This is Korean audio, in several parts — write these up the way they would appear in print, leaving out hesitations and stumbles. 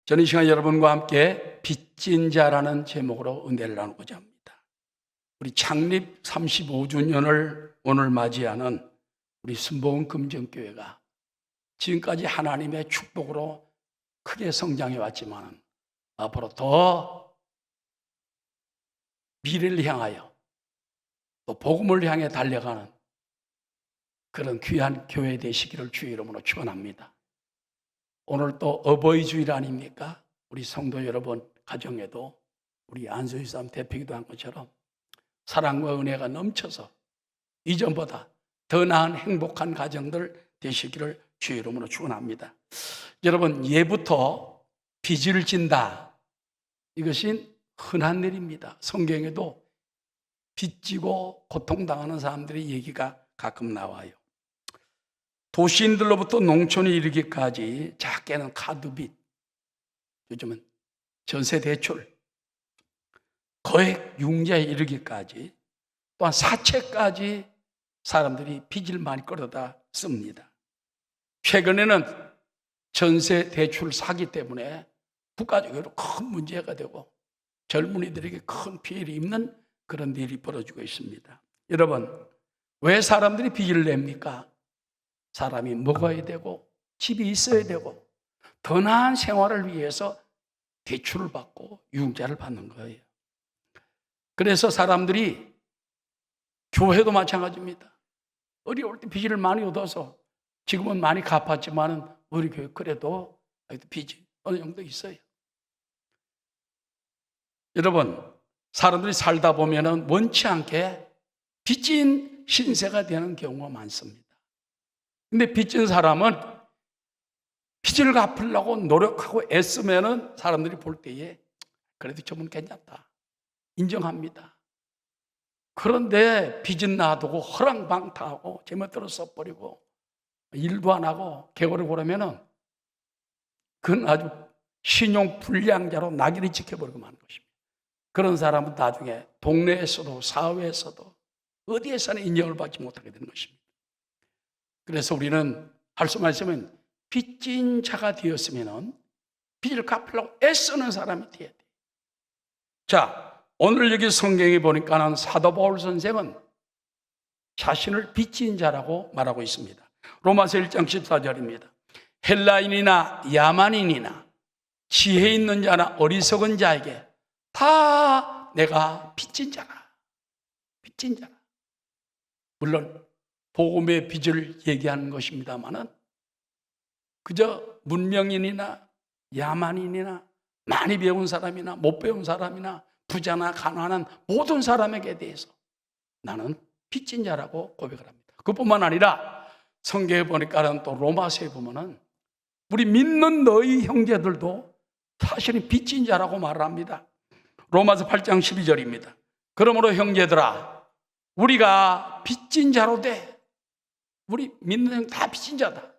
저는 이 시간 여러분과 함께 빚진 자라는 제목으로 은혜를 나누고자 합니다. 우리 창립 35주년을 오늘 맞이하는 우리 순복음 금정교회가 지금까지 하나님의 축복으로 크게 성장해 왔지만 앞으로 더 미래를 향하여 또 복음을 향해 달려가는 그런 귀한 교회 되시기를 주의 이름으로 축원합니다. 오늘 또 어버이 주일 아닙니까? 우리 성도 여러분 가정에도 우리 안수희사람 대표기도 한 것처럼 사랑과 은혜가 넘쳐서 이전보다 더 나은 행복한 가정들 되시기를 주의 이름으로 축원합니다. 여러분, 예부터 빚을 진다, 이것이 흔한 일입니다. 성경에도 빚지고 고통당하는 사람들의 얘기가 가끔 나와요. 도시인들로부터 농촌에 이르기까지 작게는 카드빚, 요즘은 전세대출, 거액 융자에 이르기까지 또한 사채까지 사람들이 빚을 많이 끌어다 씁니다. 최근에는 전세대출 사기 때문에 국가적으로 큰 문제가 되고 젊은이들에게 큰 피해를 입는 그런 일이 벌어지고 있습니다. 여러분, 왜 사람들이 빚을 냅니까? 사람이 먹어야 되고 집이 있어야 되고 더 나은 생활을 위해서 대출을 받고 융자를 받는 거예요. 그래서 사람들이 교회도 마찬가지입니다. 어려울 때 빚을 많이 얻어서 지금은 많이 갚았지만 우리 교회 그래도 빚이 어느 정도 있어요. 여러분, 사람들이 살다 보면 원치 않게 빚진 신세가 되는 경우가 많습니다. 근데 빚진 사람은 빚을 갚으려고 노력하고 애쓰면 사람들이 볼 때에 그래도 저분 괜찮다, 인정합니다. 그런데 빚은 놔두고 허랑방탕하고 제멋대로 써버리고 일도 안 하고 개고를 보려면 그건 아주 신용 불량자로 낙인을 찍혀버리고 마는 것입니다. 그런 사람은 나중에 동네에서도 사회에서도 어디에서나 인정을 받지 못하게 되는 것입니다. 그래서 우리는 할 수만 있으면 빚진 자가 되었으면 빚을 갚으려고 애쓰는 사람이 되어야 돼요. 자, 오늘 여기 성경에 보니까는 사도 바울 선생은 자신을 빚진 자라고 말하고 있습니다. 로마서 1장 14절입니다. 헬라인이나 야만인이나 지혜 있는 자나 어리석은 자에게 다 내가 빚진 자라. 빚진 자라. 물론 복음의 빚을 얘기하는 것입니다만은 그저 문명인이나 야만인이나 많이 배운 사람이나 못 배운 사람이나 부자나 가난한 모든 사람에게 대해서 나는 빚진 자라고 고백을 합니다. 그뿐만 아니라 성경에 보니까는 또 로마서에 보면은 우리 믿는 너희 형제들도 사실은 빚진 자라고 말을 합니다. 로마서 8장 12절입니다. 그러므로 형제들아, 우리가 빚진 자로 돼. 우리 믿는 형 다 빚진 자다.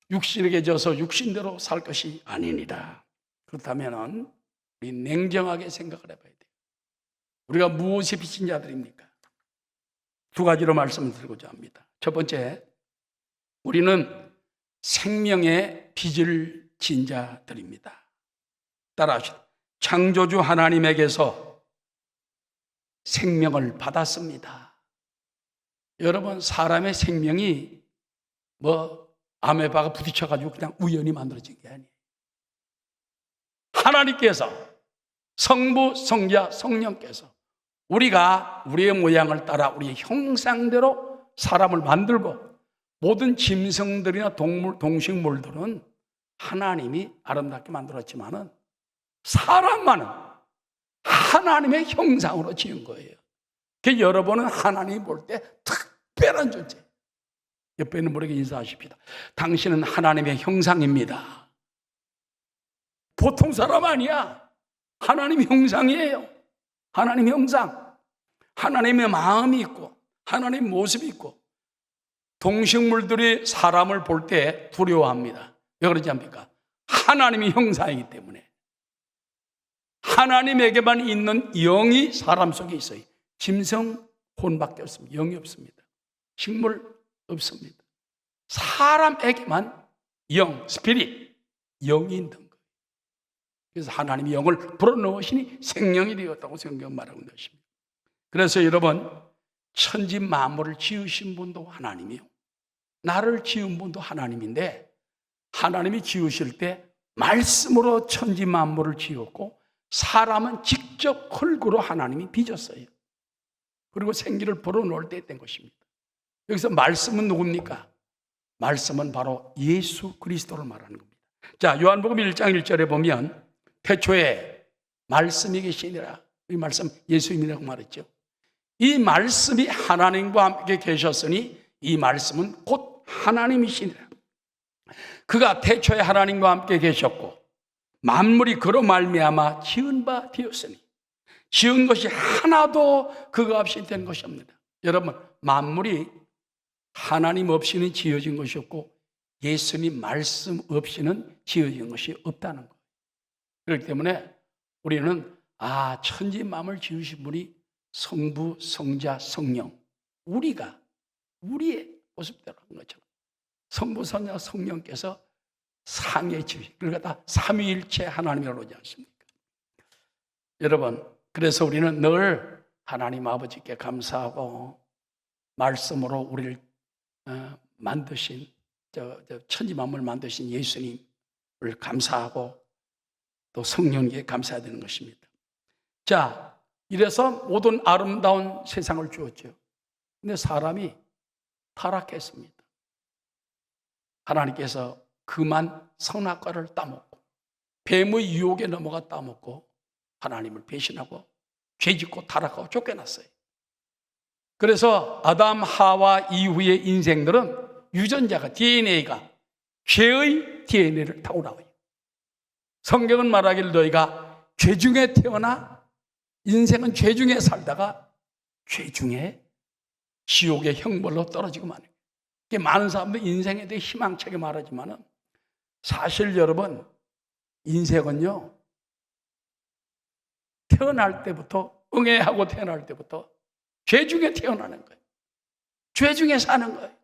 육신에게 져서 육신대로 살 것이 아니니라. 그렇다면 우리 냉정하게 생각을 해봐야 돼요. 우리가 무엇에 빚진 자들입니까? 두 가지로 말씀을 드리고자 합니다. 첫 번째, 우리는 생명의 빚을 진 자들입니다. 따라하시죠. 창조주 하나님에게서 생명을 받았습니다. 여러분, 사람의 생명이 아메바가 부딪혀가지고 그냥 우연히 만들어진 게 아니에요. 하나님께서, 성부, 성자, 성령께서 우리가 우리의 모양을 따라 우리의 형상대로 사람을 만들고 모든 짐승들이나 동물, 동식물들은 하나님이 아름답게 만들었지만은 사람만은 하나님의 형상으로 지은 거예요. 그 여러분은 하나님이 볼 때 특별한 존재. 옆에 있는 분에게 인사하십시다. 당신은 하나님의 형상입니다. 보통 사람 아니야. 하나님의 형상이에요. 하나님의 형상. 하나님의 마음이 있고 하나님의 모습이 있고 동식물들이 사람을 볼 때 두려워합니다. 왜 그러지 않습니까? 하나님의 형상이기 때문에. 하나님에게만 있는 영이 사람 속에 있어요. 짐승, 혼밖에 없습니다. 영이 없습니다. 식물 없습니다. 사람에게만 영, 스피릿, 영이 있는 거예요. 그래서 하나님이 영을 불어넣으시니 생명이 되었다고 성경 말하고 있는 것입니다. 그래서 여러분, 천지 만물을 지으신 분도 하나님이요, 나를 지은 분도 하나님인데, 하나님이 지으실 때 말씀으로 천지 만물을 지었고, 사람은 직접 흙으로 하나님이 빚었어요. 그리고 생기를 불어넣을 때 된 것입니다. 여기서 말씀은 누굽니까? 말씀은 바로 예수 그리스도를 말하는 겁니다. 자, 요한복음 1장 1절에 보면 태초에 말씀이 계시니라, 이 말씀 예수님이라고 말했죠. 이 말씀이 하나님과 함께 계셨으니 이 말씀은 곧 하나님이시니라. 그가 태초에 하나님과 함께 계셨고 만물이 그로 말미암아 지은 바 되었으니, 지은 것이 하나도 그가 없이 된 것이 없습니다. 여러분, 만물이 하나님 없이는 지어진 것이 없고 예수님 말씀 없이는 지어진 것이 없다는 거예요. 그렇기 때문에 우리는 천지 만물 지으신 분이 성부, 성자, 성령, 우리가 우리의 모습대로 한 것처럼 성부, 성자, 성령께서 상해 지으신, 그러니까 다 삼위일체 하나님이라고 그러지 않습니까? 여러분, 그래서 우리는 늘 하나님 아버지께 감사하고 말씀으로 우리를 만드신 천지 만물을 만드신 예수님을 감사하고 또 성령에게 감사해야 되는 것입니다. 자, 이래서 모든 아름다운 세상을 주었죠. 근데 사람이 타락했습니다. 하나님께서 그만 선악과를 따먹고 뱀의 유혹에 넘어가 따먹고 하나님을 배신하고 죄짓고 타락하고 쫓겨났어요. 그래서 아담, 하와 이후의 인생들은 유전자가, DNA가 죄의 DNA를 타고 나와요. 성경은 말하기를 너희가 죄 중에 태어나 인생은 죄 중에 살다가 죄 중에 지옥의 형벌로 떨어지고 마는 거예요. 많은 사람들이 인생에 대해 희망차게 말하지만 사실 여러분, 인생은요, 태어날 때부터, 응애하고 태어날 때부터 죄 중에 태어나는 거예요. 죄 중에 사는 거예요.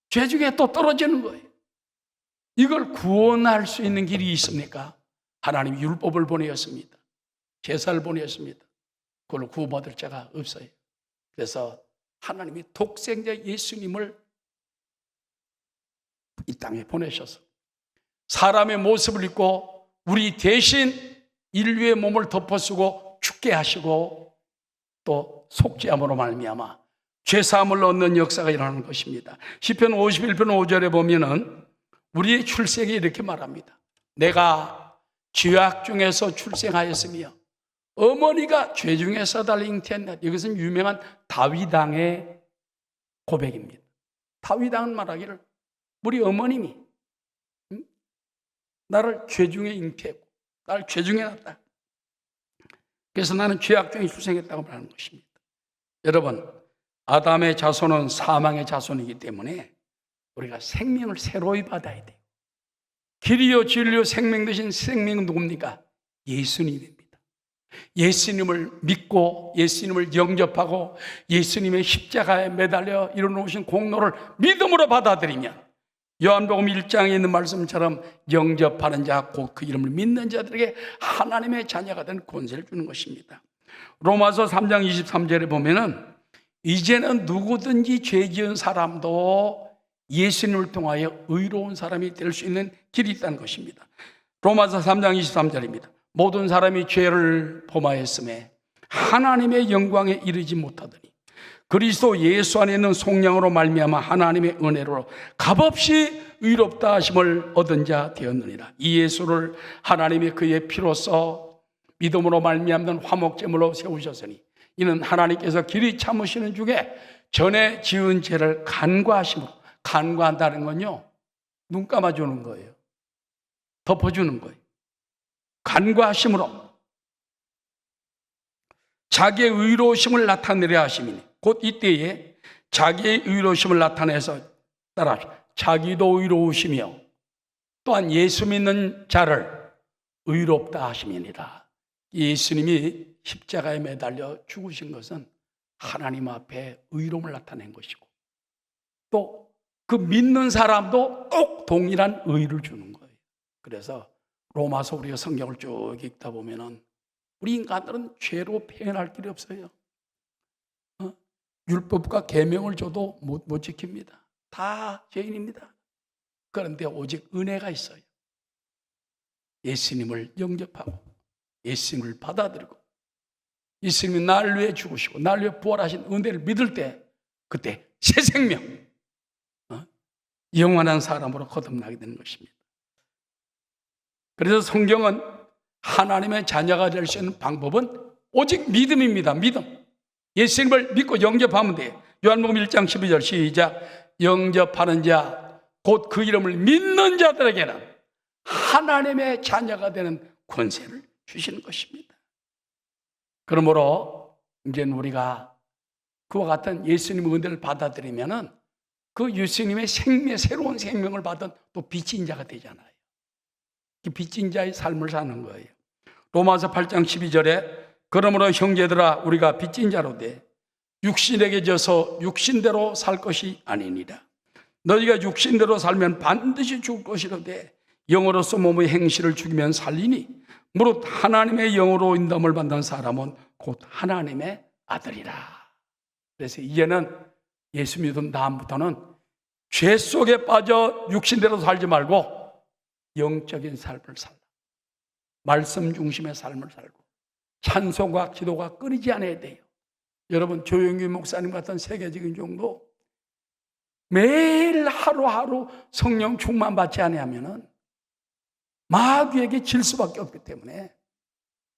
죄 중에 또 떨어지는 거예요. 이걸 구원할 수 있는 길이 있습니까? 하나님이 율법을 보내었습니다. 제사를 보내었습니다. 그걸 구원받을 자가 없어요. 그래서 하나님이 독생자 예수님을 이 땅에 보내셔서 사람의 모습을 입고 우리 대신 인류의 몸을 덮어쓰고 죽게 하시고 또 속죄함으로 말미암아 죄사함을 얻는 역사가 일어나는 것입니다. 시편 51편 5절에 보면은 우리의 출생이 이렇게 말합니다. 내가 죄악 중에서 출생하였으며 어머니가 죄 중에서 날 잉태했나. 이것은 유명한 다윗 왕의 고백입니다. 다윗 왕은 말하기를 우리 어머님이 나를 죄 중에 잉태했고 나를 죄 중에 낳았다. 그래서 나는 죄악 중에 출생했다고 말하는 것입니다. 여러분, 아담의 자손은 사망의 자손이기 때문에 우리가 생명을 새로이 받아야 돼요. 길이요 진리요 생명 되신 생명은 누굽니까? 예수님입니다. 예수님을 믿고 예수님을 영접하고 예수님의 십자가에 매달려 이루어놓으신 공로를 믿음으로 받아들이면 요한복음 1장에 있는 말씀처럼 영접하는 자, 곧 그 이름을 믿는 자들에게 하나님의 자녀가 된 권세를 주는 것입니다. 로마서 3장 23절에 보면은 이제는 누구든지 죄 지은 사람도 예수님을 통하여 의로운 사람이 될 수 있는 길이 있다는 것입니다. 로마서 3장 23절입니다. 모든 사람이 죄를 범하였음에 하나님의 영광에 이르지 못하더니 그리스도 예수 안에 있는 속량으로 말미암아 하나님의 은혜로 값없이 의롭다 하심을 얻은 자 되었느니라. 이 예수를 하나님이 그의 피로써 믿음으로 말미암는 화목제물로 세우셨으니 이는 하나님께서 길이 참으시는 중에 전에 지은 죄를 간과하심으로, 간과한다는 건요, 눈 감아주는 거예요. 덮어주는 거예요. 간과하심으로 자기의 의로우심을 나타내려 하심이니 곧 이때에 자기의 의로우심을 나타내서 따라합시다. 자기도 의로우시며 또한 예수 믿는 자를 의롭다 하심이니라. 예수님이 십자가에 매달려 죽으신 것은 하나님 앞에 의로움을 나타낸 것이고 또 그 믿는 사람도 꼭 동일한 의를 주는 거예요. 그래서 로마서 우리가 성경을 쭉 읽다 보면은 우리 인간들은 죄로 표현할 길이 없어요. 율법과 계명을 줘도 못 지킵니다. 다 죄인입니다. 그런데 오직 은혜가 있어요. 예수님을 영접하고 예수님을 받아들이고 예수님이 날 위해 죽으시고 날 위해 부활하신 은혜를 믿을 때 그때 새 생명, 영원한 사람으로 거듭나게 되는 것입니다. 그래서 성경은 하나님의 자녀가 될 수 있는 방법은 오직 믿음입니다. 믿음. 예수님을 믿고 영접하면 돼요. 요한복음 1장 12절 시작. 영접하는 자 곧 그 이름을 믿는 자들에게는 하나님의 자녀가 되는 권세를 주시는 것입니다. 그러므로 이제 우리가 그와 같은 예수님의 은혜를 받아들이면은 그 예수님의 새로운 생명을 받은 또 빚진 자가 되잖아요. 그 빚진 자의 삶을 사는 거예요. 로마서 8장 12절에 그러므로 형제들아 우리가 빚진 자로 돼 육신에게 져서 육신대로 살 것이 아니니라. 너희가 육신대로 살면 반드시 죽을 것이로되 영으로서 몸의 행실을 죽이면 살리니 무릇 하나님의 영으로 인도함을 받는 사람은 곧 하나님의 아들이라. 그래서 이제는 예수 믿은 다음부터는 죄 속에 빠져 육신대로 살지 말고 영적인 삶을 살라. 말씀 중심의 삶을 살고 찬송과 기도가 끊이지 않아야 돼요. 여러분 조영규 목사님 같은 세계적인 종도 매일 하루하루 성령 충만 받지 않으면은 마귀에게 질 수밖에 없기 때문에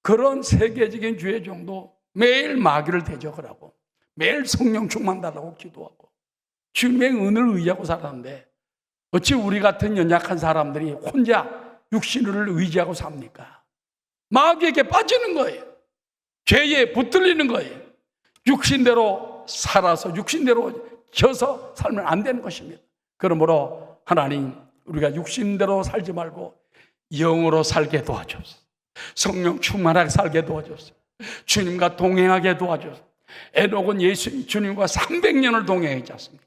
그런 세계적인 주의 종도 매일 마귀를 대적을 하고 매일 성령 충만 달라고 기도하고 주님의 은혜를 의지하고 살았는데 어찌 우리 같은 연약한 사람들이 혼자 육신을 의지하고 삽니까? 마귀에게 빠지는 거예요. 죄에 붙들리는 거예요. 육신대로 살아서 육신대로 져서 살면 안 되는 것입니다. 그러므로 하나님 우리가 육신대로 살지 말고 영으로 살게 도와주옵소서. 성령 충만하게 살게 도와주옵소서. 주님과 동행하게 도와주옵소서. 에녹은 주님과 300년을 동행했지 않습니까?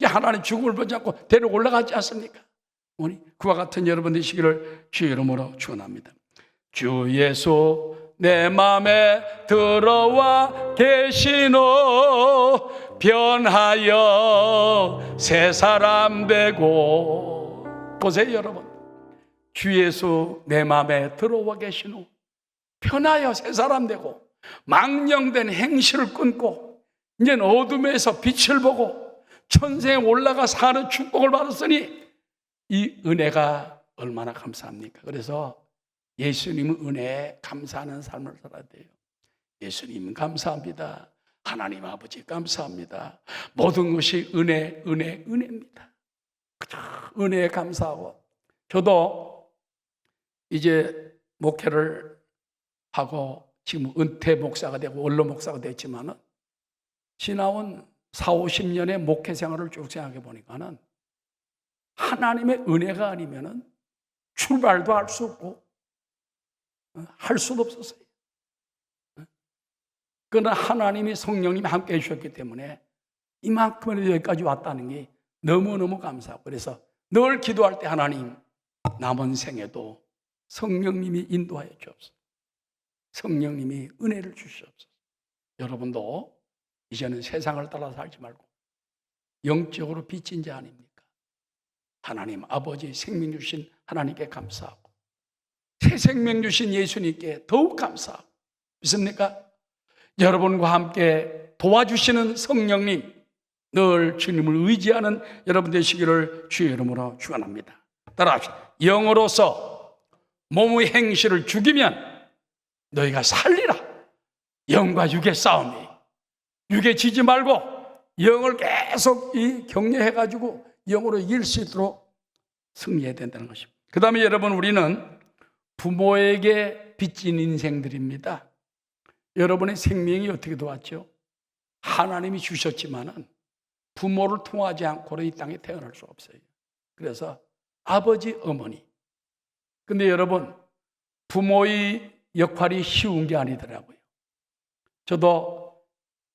하나님 죽음을 보지 않고 데리고 올라가지 않습니까? 그와 같은 여러분 되시기를 주의 이름으로 축원합니다. 주 예수 내 맘에 들어와 계시노 변하여 새 사람 되고. 보세요 여러분, 주 예수 내 맘에 들어와 계시노 변하여 새 사람 되고 망령된 행실을 끊고 이제는 어둠에서 빛을 보고 천생에 올라가 사는 축복을 받았으니 이 은혜가 얼마나 감사합니까? 그래서 예수님은 은혜에 감사하는 삶을 살아야 돼요. 예수님 감사합니다. 하나님 아버지 감사합니다. 모든 것이 은혜입니다. 은혜에 감사하고 저도 이제 목회를 하고 지금 은퇴 목사가 되고 원로 목사가 됐지만은 지나온 40-50년의 목회 생활을 쭉 생각해 보니까는 하나님의 은혜가 아니면은 출발도 할 수 없고 할 수도 없었어요. 그러나 하나님이 성령님이 함께 해주셨기 때문에 이만큼이나 여기까지 왔다는 게 너무너무 감사하고 그래서 늘 기도할 때 하나님 남은 생에도 성령님이 인도하여 주옵소서. 성령님이 은혜를 주시옵소서. 여러분도 이제는 세상을 따라 살지 말고 영적으로 빚진 자 아닙니까? 하나님 아버지 생명 주신 하나님께 감사하고 새 생명 주신 예수님께 더욱 감사하고 믿습니까? 여러분과 함께 도와주시는 성령님 늘 주님을 의지하는 여러분 되시기를 주의 이름으로 축원합니다. 따라합시다. 영으로서 몸의 행실을 죽이면 너희가 살리라. 영과 육의 싸움이 육에 지지 말고 영을 계속 격려해가지고 영으로 이길 수 있도록 승리해야 된다는 것입니다. 그 다음에 여러분 우리는 부모에게 빚진 인생들입니다. 여러분의 생명이 어떻게 도왔죠? 하나님이 주셨지만은 부모를 통하지 않고는 이 땅에 태어날 수 없어요. 그래서 아버지, 어머니. 근데 여러분 부모의 역할이 쉬운 게 아니더라고요. 저도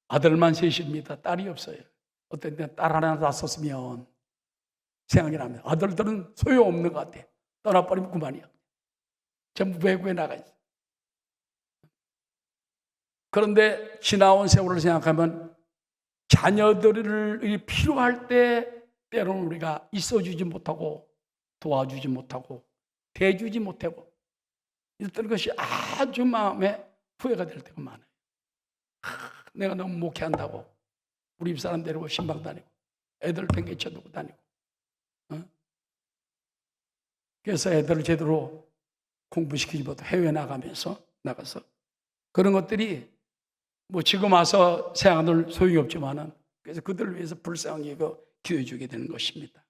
아들만 셋입니다. 딸이 없어요. 어떤 때 딸 하나 낳았었으면 생각이 납니다. 아들들은 소용없는 것 같아요. 떠나버리면 그만이야. 전부 외국에 나가 있어요. 그런데 지나온 세월을 생각하면 자녀들이 필요할 때 때로는 우리가 있어주지 못하고 도와주지 못하고 대주지 못하고 이랬던 것이 아주 마음에 후회가 될 때가 많아요. 내가 너무 목회한다고 우리 집사람 데리고 신방 다니고 애들 팽개쳐두고 다니고 그래서 애들을 제대로 공부시키지 못하고 해외 나가서 그런 것들이 뭐 지금 와서 생각을 소용이 없지만은 그래서 그들을 위해서 불쌍히 기도해주게 되는 것입니다.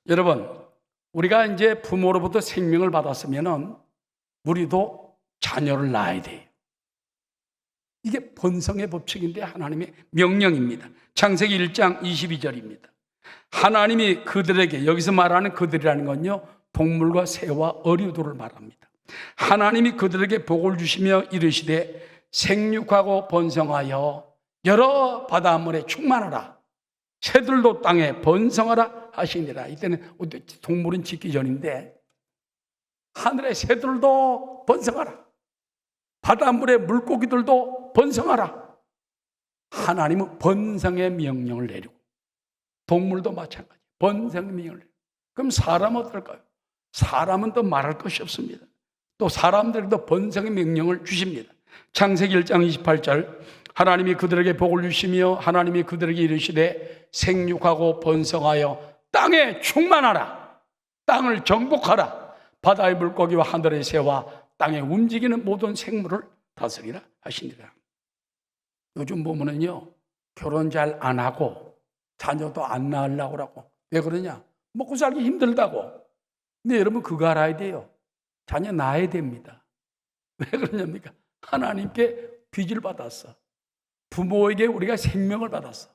여러분, 우리가 이제 부모로부터 생명을 받았으면은 우리도 자녀를 낳아야 돼요. 이게 번성의 법칙인데 하나님의 명령입니다. 창세기 1장 22절입니다. 하나님이 그들에게, 여기서 말하는 그들이라는 건요, 동물과 새와 어류들을 말합니다. 하나님이 그들에게 복을 주시며 이르시되 생육하고 번성하여 여러 바닷물에 충만하라. 새들도 땅에 번성하라 하시니라. 이때는 동물은 짓기 전인데 하늘의 새들도 번성하라. 바닷물의 물고기들도 번성하라. 하나님은 번성의 명령을 내리고 동물도 마찬가지 번성의 명령을 내리고 그럼 사람은 어떨까요? 사람은 또 말할 것이 없습니다. 또 사람들도 번성의 명령을 주십니다. 창세기 1장 28절 하나님이 그들에게 복을 주시며 하나님이 그들에게 이르시되 생육하고 번성하여 땅에 충만하라. 땅을 정복하라. 바다의 물고기와 하늘의 새와 땅에 움직이는 모든 생물을 다스리라 하시니라. 요즘 보면은요, 결혼 잘 안 하고 자녀도 안 낳으려고 하고. 왜 그러냐? 먹고 살기 힘들다고. 근데 여러분 그거 알아야 돼요. 자녀 낳아야 됩니다. 왜 그러냐니까 하나님께 빚을 받았어. 부모에게 우리가 생명을 받았어.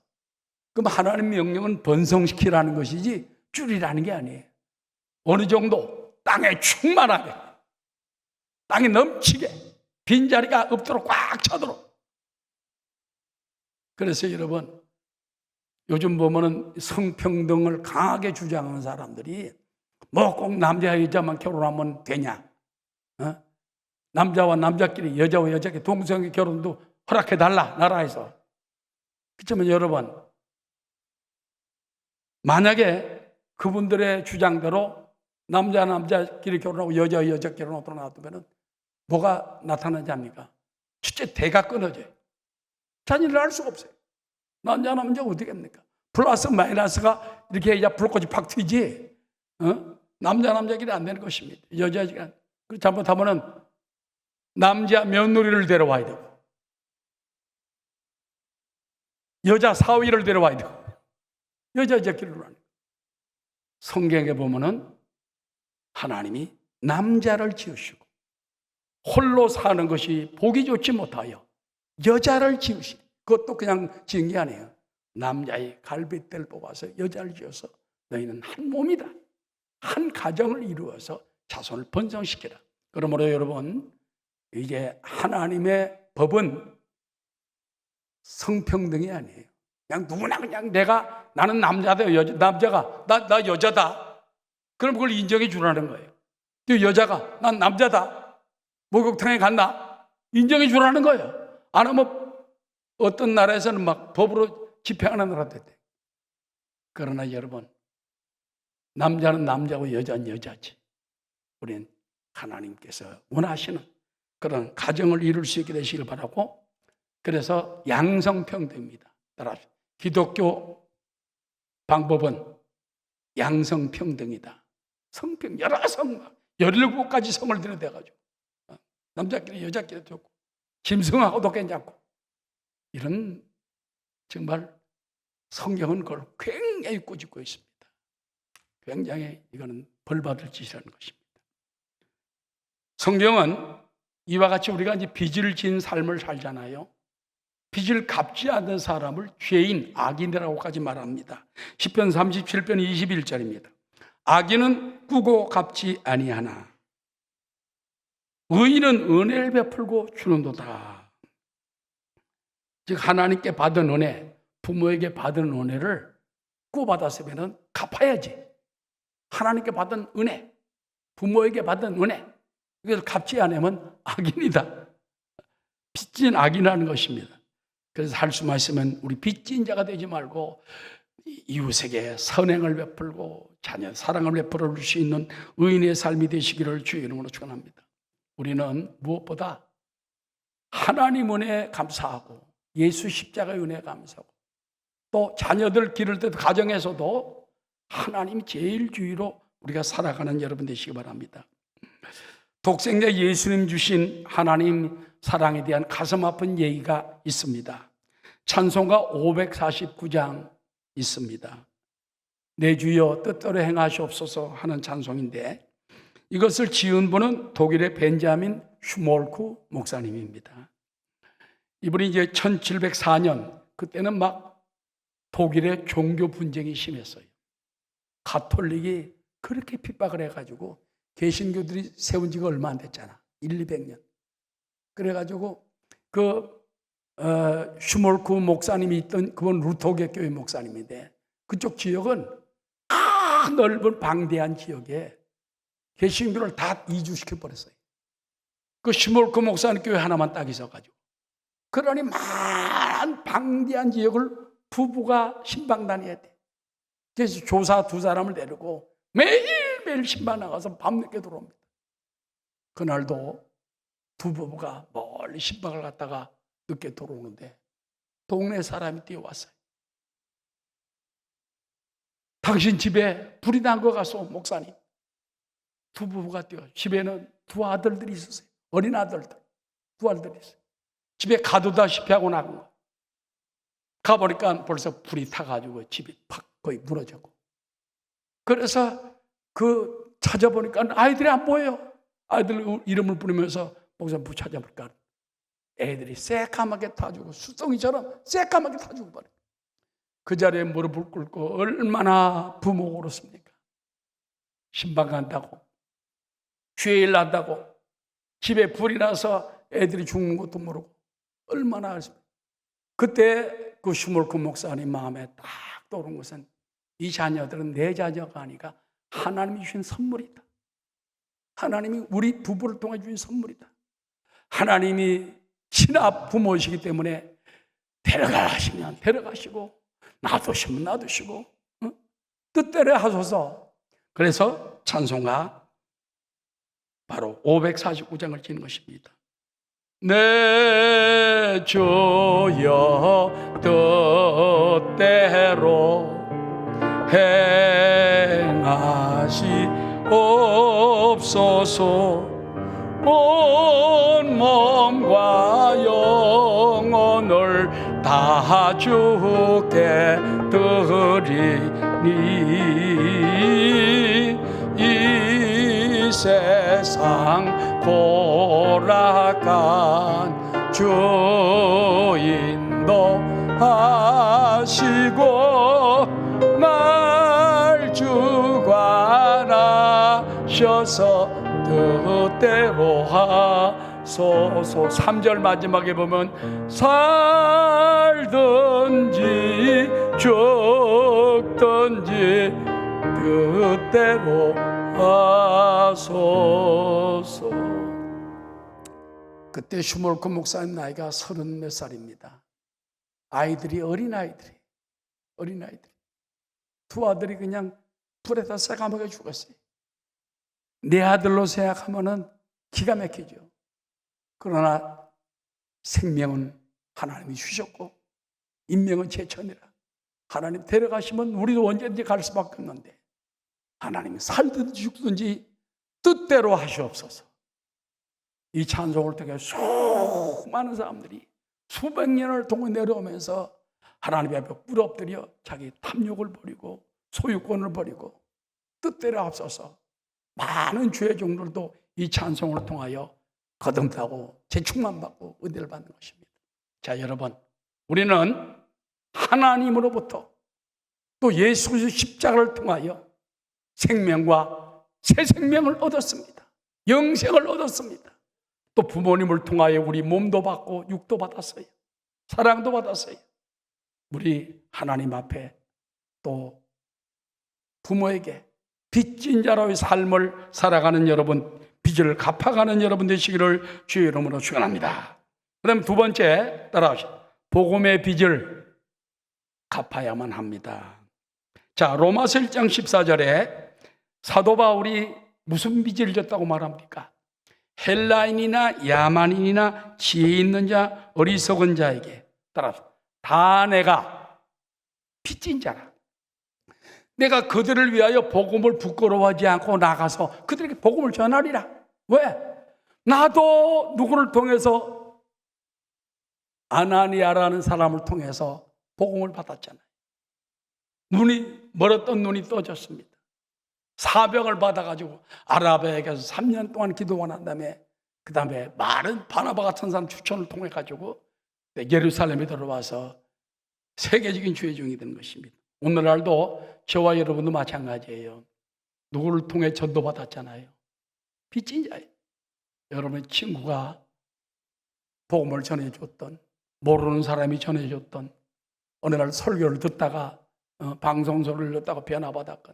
그럼 하나님 명령은 번성시키라는 것이지 줄이라는 게 아니에요. 어느 정도 땅에 충만하게, 땅에 넘치게, 빈자리가 없도록 꽉 차도록. 그래서 여러분, 요즘 보면은 성평등을 강하게 주장하는 사람들이 뭐 꼭 남자 여자만 결혼하면 되냐? 남자와 남자끼리, 여자와 여자끼리 동성애 결혼도 허락해달라, 나라에서. 그렇지만 여러분, 만약에 그분들의 주장대로 남자끼리 결혼하고 여자끼리 결혼하도록 놔두면 뭐가 나타나지 않습니까? 첫째, 대가 끊어져요. 자녀를 낳을 수가 없어요. 남자가 어떻게 합니까? 플러스 마이너스가 이렇게 해야 불꽃이 팍 튀지. 남자끼리 안 되는 것입니다. 여자끼리. 잘못하면은 남자 며느리를 데려와야 되고 여자 사위를 데려와야 되고 여자끼리로 하는 거예요. 성경에 보면은 하나님이 남자를 지으시고 홀로 사는 것이 보기 좋지 못하여 여자를 지으시고 그것도 그냥 지은 게 아니에요. 남자의 갈빗대를 뽑아서 여자를 지어서 너희는 한 몸이다. 한 가정을 이루어서 자손을 번성시키라. 그러므로 여러분, 이제 하나님의 법은 성평등이 아니에요. 그냥 누구나 그냥 나는 남자다, 남자가 나 여자다. 그럼 그걸 인정해 주라는 거예요. 또 여자가 난 남자다. 목욕탕에 갔나? 인정해 주라는 거예요. 안 하면 어떤 나라에서는 막 법으로 집행하는 나라도 있대. 그러나 여러분, 남자는 남자고 여자는 여자지. 우리는 하나님께서 원하시는 그런 가정을 이룰 수 있게 되시길 바라고. 그래서 양성평등입니다. 따라서 기독교 방법은 양성평등이다. 성평, 여러 성, 17가지 성을 들여대가지고 남자끼리 여자끼리 좋고 짐승하고도 괜찮고 이런 정말 성경은 그걸 굉장히 꼬집고 있습니다. 굉장히 이거는 벌받을 짓이라는 것입니다. 성경은 이와 같이 우리가 이제 빚을 진 삶을 살잖아요. 빚을 갚지 않는 사람을 죄인, 악인이라고까지 말합니다. 시편 37편 21절입니다. 악인은 꾸고 갚지 아니하나 의인은 은혜를 베풀고 주는도다. 즉 하나님께 받은 은혜, 부모에게 받은 은혜를 꾸받았으면 갚아야지. 하나님께 받은 은혜, 부모에게 받은 은혜, 이걸 갚지 않으면 악인이다. 빚진 악인이라는 것입니다. 그래서 할 수만 있으면 우리 빚진 자가 되지 말고 이웃에게 선행을 베풀고 자녀 사랑을 베풀어 줄 수 있는 의인의 삶이 되시기를 주의 이름으로 축원합니다. 우리는 무엇보다 하나님 은혜에 감사하고 예수 십자가의 은혜에 감사하고 또 자녀들 기를 때도 가정에서도 하나님 제일 주의로 우리가 살아가는 여러분 되시기 바랍니다. 독생자 예수님 주신 하나님 사랑에 대한 가슴 아픈 얘기가 있습니다. 찬송가 549장 있습니다. 내 주여 뜻대로 행하시옵소서 하는 찬송인데 이것을 지은 분은 독일의 벤자민 슈몰크 목사님입니다. 이분이 이제 1704년 그때는 막 독일의 종교 분쟁이 심했어요. 가톨릭이 그렇게 핍박을 해가지고 개신교들이 세운 지가 얼마 안 됐잖아. 200년. 그래가지고 슈몰크 목사님이 있던 그건 루터계 교회 목사님인데 그쪽 지역은 넓은 방대한 지역에 개신교를 다 이주시켜 버렸어요. 그 슈몰크 목사님 교회 하나만 딱 있어가지고 그러니 많은 방대한 지역을 부부가 신방 다녀야 돼. 그래서 조사 두 사람을 데리고 매일매일 신방 나가서 밤늦게 들어옵니다. 그날도 두 부부가 멀리 신방을 갔다가 늦게 들어오는데 동네 사람이 뛰어왔어요. 당신 집에 불이 난 거 같소 목사님. 두 부부가 뛰어. 집에는 두 아들들이 있었어요. 어린 아들들. 두 아들들이 있어요. 집에 가두다시피 하고 나간 거. 가보니까 벌써 불이 타가지고 집이 팍 거의 무너졌고. 그래서 찾아보니까 아이들이 안 보여요. 아이들 이름을 부르면서 목사님 찾아볼까. 애들이 새까맣게 타주고 수송이처럼 새까맣게 타주고 버려요. 그 자리에 무릎을 꿇고 얼마나 부모가 울었습니까? 신방 간다고 주일 난다고 집에 불이 나서 애들이 죽는 것도 모르고 얼마나 하십니까? 그때 그 슈몰크 목사님 마음에 딱 떠오른 것은 이 자녀들은 내 자녀가 아니라 하나님이 주신 선물이다. 하나님이 우리 부부를 통해 주신 선물이다. 하나님이 친합 부모이시기 때문에 데려가시면 데려가시고 놔두시면 놔두시고 뜻대로 하소서. 그래서 찬송가 바로 549장을 지는 것입니다. 내 주여 뜻대로 행하시옵소서. 온 몸과 영혼을 다 주께 드리니 이 세상 고락한 주 인도하시고 날 주관하셔서 뜻대로 하소서. 3절 마지막에 보면 살든지 죽든지 뜻대로 하소서. 그때 슈몰크 목사님 나이가 30몇 살입니다. 아이들이 어린아이들이 두 아들이 그냥 불에다 새까맣게 죽었어요. 내 아들로 생각하면은 기가 막히죠. 그러나 생명은 하나님이 주셨고 인명은 제천이라. 하나님 데려가시면 우리도 언제든지 갈 수밖에 없는데 하나님이 살든지 죽든지 뜻대로 하시옵소서. 이 찬송을 통해 수많은 사람들이 수백 년을 동안 내려오면서 하나님 앞에 꿇어엎드려 자기 탐욕을 버리고 소유권을 버리고 뜻대로 하옵소서. 많은 주의 종들도 이 찬송을 통하여 거듭나고 재충만 받고 은혜를 받는 것입니다. 자, 여러분, 우리는 하나님으로부터 또 예수 그리스도 십자가를 통하여 생명과 새 생명을 얻었습니다. 영생을 얻었습니다. 또 부모님을 통하여 우리 몸도 받고 육도 받았어요. 사랑도 받았어요. 우리 하나님 앞에 또 부모에게 빚진 자로의 삶을 살아가는 여러분 빚을 갚아가는 여러분 되시기를 주의 이름으로 축원합니다. 그 다음에 두 번째, 따라하시죠. 복음의 빚을 갚아야만 합니다. 자, 로마서 1장 14절에 사도 바울이 무슨 빚을 졌다고 말합니까? 헬라인이나 야만인이나 지혜 있는 자, 어리석은 자에게 따라서 다 내가 빚진 자라. 내가 그들을 위하여 복음을 부끄러워하지 않고 나가서 그들에게 복음을 전하리라. 왜? 나도 누구를 통해서, 아나니아라는 사람을 통해서 복음을 받았잖아요. 눈이 멀었던 눈이 떠졌습니다. 사병을 받아가지고 아라비아에게서 3년 동안 기도가 난 다음에 그 다음에 많은 바나바 같은 사람 추천을 통해 가지고 예루살렘에 들어와서 세계적인 주의 종이 되는 것입니다. 오늘날도 저와 여러분도 마찬가지예요. 누구를 통해 전도받았잖아요. 빚진 자예요. 여러분의 친구가 복음을 전해줬던, 모르는 사람이 전해줬던, 어느 날 설교를 듣다가 방송소리를 듣다가 변화받았건,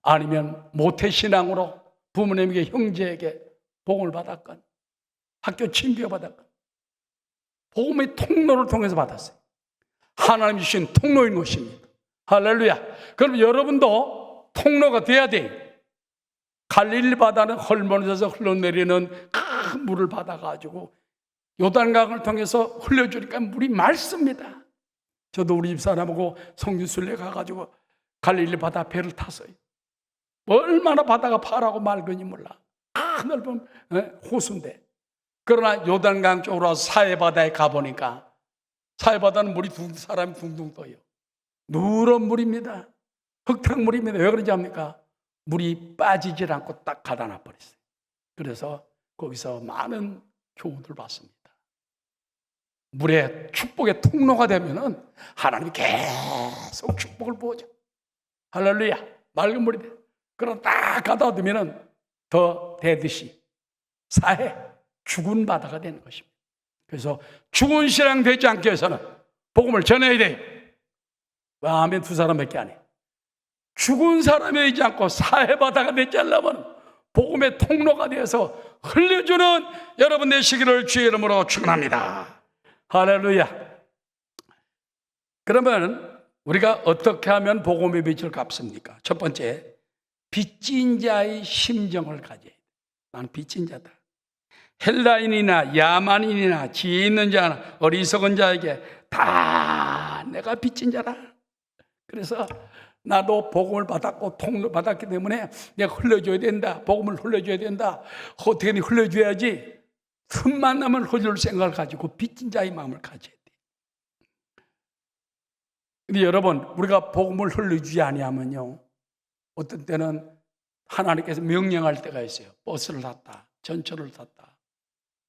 아니면 모태신앙으로 부모님에게, 형제에게 복음을 받았건, 학교 친구에 받았건, 복음의 통로를 통해서 받았어요. 하나님이 주신 통로인 것입니다. 할렐루야. 그럼 여러분도 통로가 돼야 돼요. 갈릴리 바다는 헐몬에서 흘러내리는 큰 물을 받아가지고 요단강을 통해서 흘려주니까 물이 맑습니다. 저도 우리 집사람하고 성주순례 가가지고 갈릴리 바다 배를 탔어요. 얼마나 바다가 파랗고 맑은지 몰라. 넓은 호수인데. 그러나 요단강 쪽으로 와서 사해바다에 가보니까 사해바다는 물이 사람이 둥둥 떠요. 누런 물입니다. 흙탕물입니다. 왜 그런지 압니까? 물이 빠지질 않고 딱 가다놔 버렸어요. 그래서 거기서 많은 교훈을 받습니다. 물의 축복의 통로가 되면은 하나님이 계속 축복을 부어줘. 할렐루야. 맑은 물이 돼. 그럼 딱 가다 두면은 더 대듯이 사해 죽은 바다가 되는 것입니다. 그래서 죽은 신앙 되지 않기 위해서는 복음을 전해야 돼요. 아멘. 두 사람밖에 안 해요. 죽은 사람이 되지 않고 사해바다가 되지 않으려면 복음의 통로가 되어서 흘려주는 여러분 되시기를 주의 이름으로 축원합니다. 할렐루야. 그러면 우리가 어떻게 하면 복음의 빚을 갚습니까? 첫 번째, 빚진 자의 심정을 가져야 돼. 나는 빚진 자다. 헬라인이나 야만인이나 지혜 있는 자나 어리석은 자에게 다 내가 빚진 자라. 그래서 나도 복음을 받았고 통로 받았기 때문에 내가 흘려줘야 된다. 복음을 흘려줘야 된다. 어떻게 흘려줘야지. 틈만 나면 흘릴 생각을 가지고 빚진 자의 마음을 가져야 돼. 근데 여러분, 우리가 복음을 흘려주지 아니하면요, 어떤 때는 하나님께서 명령할 때가 있어요. 버스를 탔다, 전철을 탔다,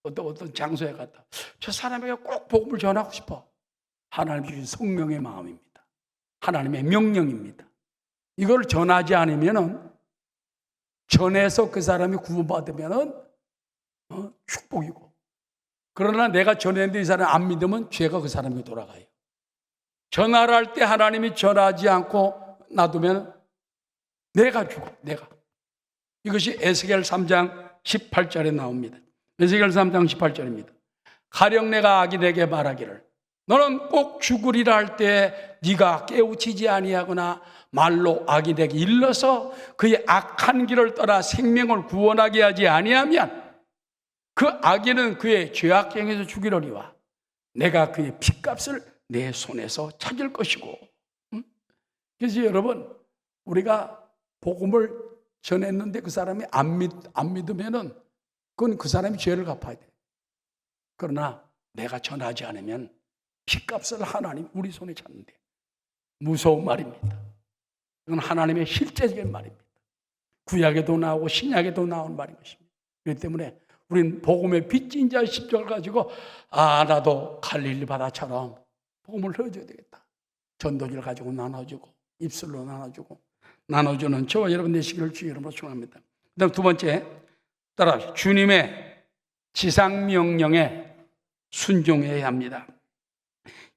어떤 장소에 갔다. 저 사람에게 꼭 복음을 전하고 싶어. 하나님 주신 성령의 마음입니다. 하나님의 명령입니다. 이걸 전하지 않으면은, 전해서 그 사람이 구원받으면은 축복이고, 그러나 내가 전했는데 이 사람이 안 믿으면 죄가 그 사람에게 돌아가요. 전화를 할 때 하나님이 전하지 않고 놔두면 내가 죽어. 내가. 이것이 에스겔 3장 18절에 나옵니다. 에스겔 3장 18절입니다. 가령 내가 악인에게 말하기를 너는 꼭 죽으리라 할 때 네가 깨우치지 아니하거나 말로 악인에게 일러서 그의 악한 길을 떠나 생명을 구원하게 하지 아니하면 그 악인은 그의 죄악행에서 죽이려니와 내가 그의 핏값을 내 손에서 찾을 것이고. 그래서 여러분, 우리가 복음을 전했는데 그 사람이 안 믿으면은 그건 그 사람이 죄를 갚아야 돼. 그러나 내가 전하지 않으면 핏값을 하나님 우리 손에 찾는데, 무서운 말입니다. 이건 하나님의 실제적인 말입니다. 구약에도 나오고 신약에도 나온 말인 것입니다. 그렇기 때문에 우리는 복음의 빚진 자의 십자가를 가지고 나도 갈릴리 바다처럼 복음을 흘려줘야 되겠다. 전도지를 가지고 나눠주고 입술로 나눠주는 저와 여러분 되시기를 주의 이름으로 축원합니다. 그다음 두 번째, 따라 주님의 지상명령에 순종해야 합니다.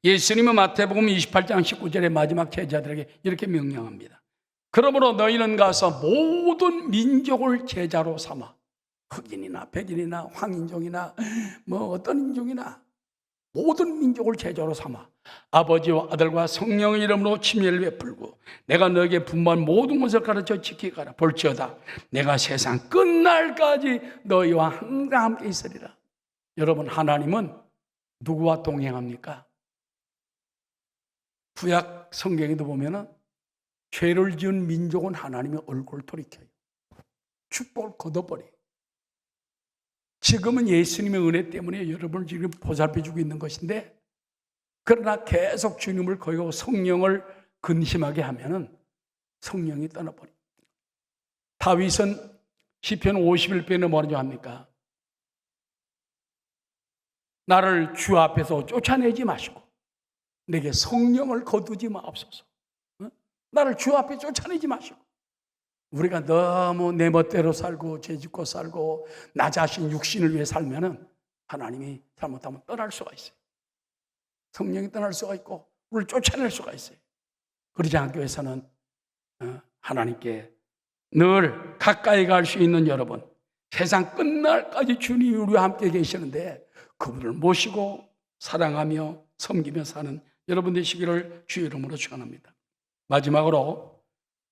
예수님은 마태복음 28장 19절의 마지막 제자들에게 이렇게 명령합니다. 그러므로 너희는 가서 모든 민족을 제자로 삼아 흑인이나 백인이나 황인종이나 뭐 어떤 인종이나 모든 민족을 제자로 삼아 아버지와 아들과 성령의 이름으로 침례를 베풀고 내가 너에게 분부한 모든 것을 가르쳐 지키게 하라. 볼지어다 내가 세상 끝날까지 너희와 항상 함께 있으리라. 여러분, 하나님은 누구와 동행합니까? 구약 성경에도 보면은 죄를 지은 민족은 하나님의 얼굴을 돌이켜요. 축복을 걷어버려요. 지금은 예수님의 은혜 때문에 여러분을 지금 보살펴주고 있는 것인데, 그러나 계속 주님을 거역하고 성령을 근심하게 하면은 성령이 떠나버립니다. 다윗은 시편 51편에 뭐라고 합니까? 나를 주 앞에서 쫓아내지 마시고 내게 성령을 거두지 마옵소서. 나를 주 앞에 쫓아내지 마시고. 우리가 너무 내 멋대로 살고 죄짓고 살고 나 자신 육신을 위해 살면은 하나님이 잘못하면 떠날 수가 있어요. 성령이 떠날 수가 있고 우리를 쫓아낼 수가 있어요. 그러지 않기 위해서는 하나님께 늘 가까이 갈 수 있는 여러분, 세상 끝날까지 주님이 우리와 함께 계시는데 그분을 모시고 사랑하며 섬기며 사는 여러분 되시기를 주의 이름으로 축원합니다. 마지막으로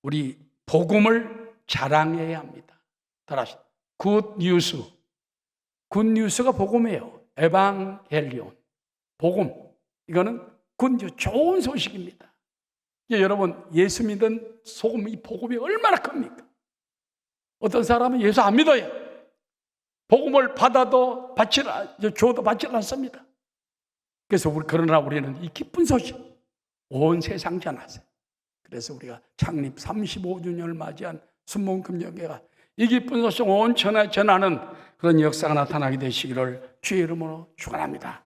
우리 복음을 자랑해야 합니다. 따라하시죠. 굿뉴스. 굿뉴스가 복음이에요. 에방겔리온. 복음. 이거는 굿뉴스, 좋은 소식입니다. 여러분, 예수 믿은 소금, 이 복음이 얼마나 큽니까? 어떤 사람은 예수 안 믿어요. 복음을 받아도 줘도 받지를 않습니다. 그래서 그러나 우리는 이 기쁜 소식 온 세상 전하세요. 그래서 우리가 창립 35주년을 맞이한 순복음금령회가 이 기쁜 소식 온 천하에 전하는 그런 역사가 나타나게 되시기를 주의 이름으로 축원합니다.